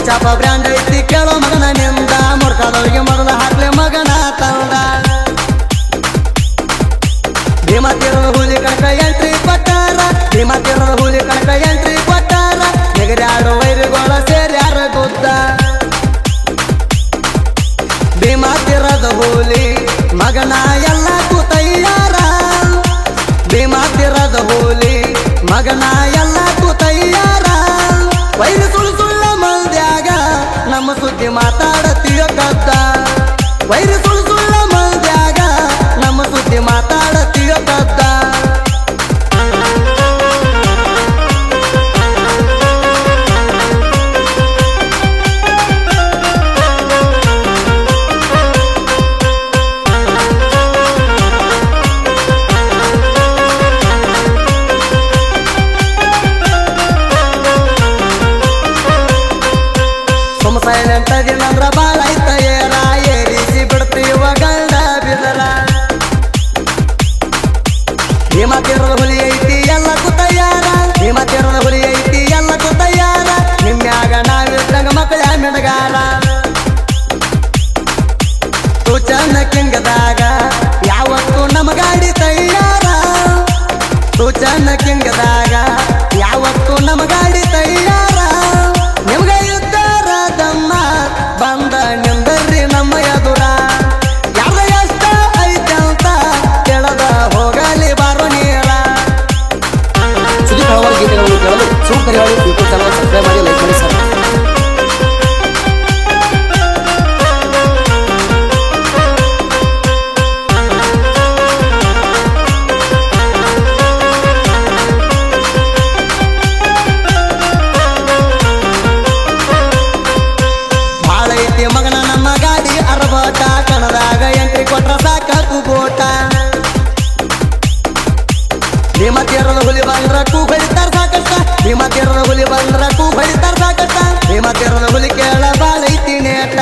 ಚಾಪ brand ಐತಿ ಕೇಳೋ ಮಗನ ನಿಂದ ಮುರ್ಕಾದವ್ರಿಗೆ ಮೊದಲ ಹಾಕ್ಲೆ ಮಗನ ತಂದ ಭೀಮಾ ತೀರದ ಹುಲಿ ಕಣಕ ಎಂಟ್ರಿ ಕೊಟ್ಟಾರ ಭೀಮಾ ತೀರದ ಹುಲಿ ಕಣಕ ಎಂಟ್ರಿ ಕೊಟ್ಟಾರ ನೆಗರ್ಯಾಡು ವೈರಿಗೋಳ ಸೇರ್ಯಾರ ಗುದ್ದ ಭೀಮಾ ತೀರದ ಹುಲಿ ಮಗನ ಎಲ್ಲ ತಯ್ಯಾರ ಭೀಮಾ ತೀರದ ಹುಲಿ ಮಗನ ಎಲ್ಲ ತಯ್ಯಾರ ವೈರಿ ಸುಳ್ಳು ಮಂದ್ಯಾಗ ನಮ್ಮ ಸುದ್ದಿ ಮಾತಾಡತೀಯ ಕದ್ದ ವೈರಿ ಸುಳ್ಳು ಮಂದ್ಯಾಗ ನಮ್ಮ ಸುದ್ದಿ ಮಾತಾಡತೀಯ ಕದ್ದ ಸೈಲೆಂಟ್ ದಿನಂದ್ರ ಬಾಳ ಐತ ಏರ ಏರಿಸಿ ಬಿಡ್ತೀವ ಗಂಡ ಬಿದರ ಭೀಮಾ ತೀರದ ಹುಲಿ ಐತಿ ಎಲ್ಲ ತಯ್ಯಾರ ಭೀಮಾ ತೀರದ ಹುಲಿ ಐತಿ ಎಲ್ಲ ತಯ್ಯಾರ ನಿಮ್ಮ್ಯಾಗ ನಾವಿದ್ದಂಗ ಮಕ್ಕಳ ಮಿಡಗಾರ ಸೂಚನ ಕಿಂಗದಾಗ ಯಾವತ್ತು ನಮ್ಮ ಗಾಡಿ ತಯ್ಯಾರ ಸೂಚನ ಕಿಂಗದಾಗ ಯಾವತ್ತು ನಮ್ಮ ಗಾಡಿ ತಯ್ಯಾರ ನಿಮ್ಗ ಬಂದ ನಿಂದರ್ರಿ ನಮ್ಮ ಎದುರ ಯಾರ ಎಷ್ಟ ಐತಂತ ಕೇಳದ ಹೋಗಲಿ ಬಾರೋ ನೀರ ಸುದೀಪ್ ಹಲವಾರು ಗೀತೆಗಳನ್ನು ಕೇಳಲು ಸೂಪರ್ ಹೇಳಿ ಯೂಟ್ಯೂಬ್ ಚಾನಲ್ ಸಬ್ಸ್ಕ್ರೈಬ್ ಮಾಡಿ ಲೈಕ್ ಮಾಡಿ ಸರ್ ಮಗನ ನಮ್ಮ ಗಾಡಿ ಅರಬೋಟ ಕಣದಾಗ ಎಂಟ್ರಿ ಕೊಟ್ರ ಸಾಕ ಕೂಗೋಟ ಭೀಮಾ ತೀರದ ಹುಲಿ ಬಂದ್ರ ಕೂ ಹೊಡಿತಾರ ಸಾಕಷ್ಟ ಭೀಮಾ ತೀರದ ಹುಲಿ ಬಂದ್ರ ಕೂ ಹೊಡಿತಾರ ಸಾಕಷ್ಟ ಭೀಮಾ ತೀರದ ಹುಲಿ ಕೇಳ ಬಾಳೈತಿ ನೇಟ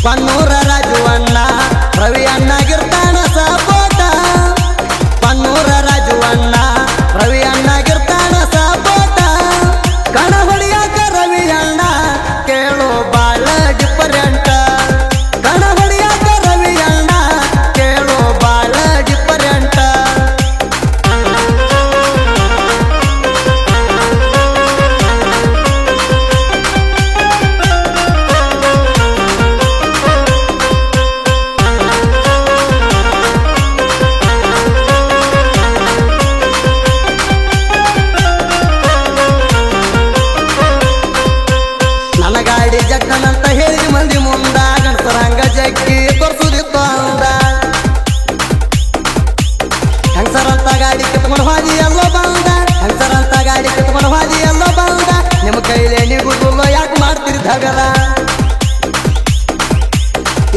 ಪನ್ನೂರ ರಾಜುವಣ್ಣ ರವಿ ಅಣ್ಣಗಿರ್ತಾನ ಸಪೋಟ ಪನ್ನೂರ ರಾಜುವಣ್ಣ ರವಿ ಅಣ್ಣಗಿರ್ತಾನ ಸಪೋಟ ಕಣ ಹೊಡಿಯಾಕ ರವಿ ಅಣ್ಣ ಕೇಳೋ ಬಾಳ ಡಿಫರೆಂಟ್ ಕಣ ಹೊಡಿಯಾಕ ರವಿ ಅಣ್ಣ ಕೇಳೋ ಬಾಳ ಡಿಫರೆಂಟ್ ನನ್ನ ಗಾಡಿ ಜಗ್ಗನಂತ ಹೇಳಿ ಮಂದಿ ಮುಂದ ಗಣಸರಂಗ ಜಗ್ಗಿ ತೋರ್ಸುದಿತ್ತು ಅಂದ ಹಂಸರಂತ ಗಾಡಿ ಕಿತ್ಕೊಂಡು ಹಾದಿ ಎಲ್ಲೋ ಬಂದ ಹಂಸರಂತ ಗಾಡಿ ಕಿತ್ಕೊಂಡು ಹಾದಿ ಎಲ್ಲೋ ಬಂದ ನಿಮ್ಮ ಕೈಲೇ ನಿಗುದಿಲ್ಲ ಯಾಕೆ ಮಾಡ್ತೀರಿ ಧಗಲ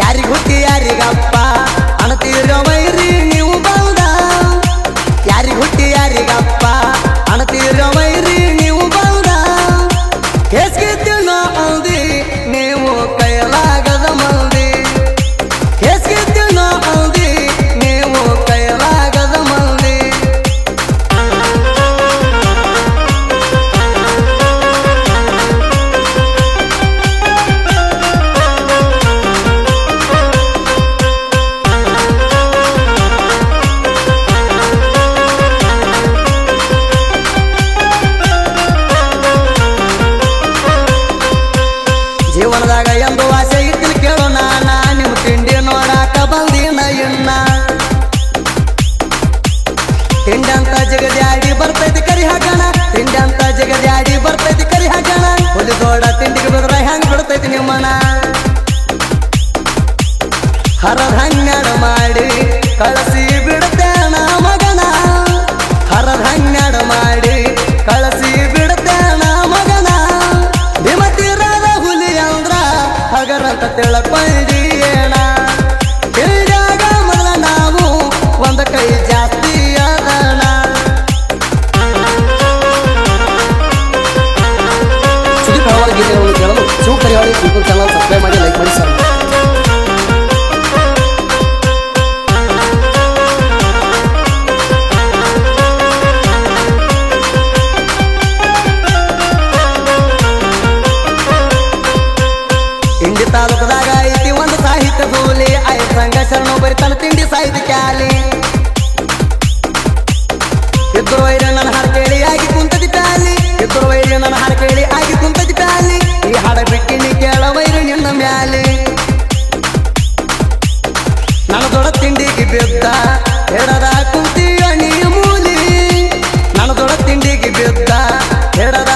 ಯಾರಿಗ ಹುಟ್ಟಿ ಯಾರಿಗಪ್ಪ ಅಣತೀರೋ ವೈರಿ ನೀವು ಬಂದ ಯಾರಿಗ ಹುಟ್ಟಿ ಯಾರಿಗಪ್ಪ ಅಣತೀರೋ ವೈರಿ ನೀವು ಬಂದ ಹೇಸ್ಗಿದ್ದೀನೋ ಅಂದಿ ನೀವು ಕೈಲಾಗದ ಮಂದಿ ಹೇಸ್ಗಿದ್ದೀನೋ ಅಂದಿ ನೀವು ಕೈಲಾಗದ ಮಂದಿ ಜೀವನದಾಗ ಎಂದು ಆಸೆ ಇತ್ತಿನ ಕೇಳೋ ನಾನ ನಿಮ್ಮ ತಿಂಡಿ ನೋಡಾಕ ಬಂದಿನ ಇನ್ನ ತಿಂಡಿ ಅಂತ ಜಗದ್ಯಾಡಿ ಬರ್ತೈತಿ ಕರಿ ಹಾಕೋಣ ತಿಂಡಿ ಅಂತ ಜಗದ್ಯಾಡಿ ಬರ್ತೈತಿ ಕರಿ ಹಾಕೋಣ ಹುಲಿ ದೊಡ್ಡ ತಿಂಡಿಗೆ ಬಿದ್ರ ಹೆಂಗ್ ಬಿಡ್ತೈತಿ ನಿಮ್ಮನ ಹರದ ಹನ್ನೆರಡು ಮಾಡಿ ಕಳಸಿ ಬಿಡ್ತೇಣ ಮಗನ ಹರದ ಹನ್ನೆರಡು ಮಾಡಿ ಕಳಸಿ ಬಿಡ್ತೇಣ ಮಗನ ಭೀಮಾ ತೀರದ ಹುಲಿ ಅಂದ್ರ ಹಗರಂತ ತಿಳ್ಕೊಂಡೀಣ ತಿಳಿದಾಗ ಮೊದಲ ನಾವು ಒಂದ ಕೈ ಜಾಸ್ತಿ ಅದಣ ಸುದೀಪ್ ಹಲವಾರು ಗೀತೆಗಳನ್ನು ಕೇಳಲು ಸೂಪರ್ ಹೇಳಿ ಯೂಟ್ಯೂಬ್ ಚಾನಲ್ ಸಬ್ಸ್ಕ್ರೈಬ್ ಮಾಡಿ ಲೈಕ್ ಮಾಡಿ ಸರ್ ಹೆಸರು ಬರಿ ತನ್ನ ತಿಂಡಿ ಸಾಯ್ದು ಕ್ಯಾಲಿ ಇದ್ರು ವೈರ ನನ್ನ ಹಾಡು ಕೇಳಿ ಆಗಿ ಕುಂತದಿ ಪ್ಯಾಲಿ ಇದ್ರು ವೈರ ನನ್ನ ಹಾಡು ಕೇಳಿ ಆಗಿ ಕುಂತದಿ ಪ್ಯಾಲಿ ಈ ಹಾಡ ಬಿಟ್ಟಿನಿ ಕೇಳ ವೈರ ನಿನ್ನ ಮ್ಯಾಲಿ ನನ್ನ ದೊಡ್ಡ ತಿಂಡಿಗೆ ಬಿದ್ದ ಹೆಡದ ಕುಂತಿಯ ನೀ ಮೂಲಿ ನನ್ನ ದೊಡ್ಡ ತಿಂಡಿಗೆ ಬಿದ್ದ ಹೆಡದ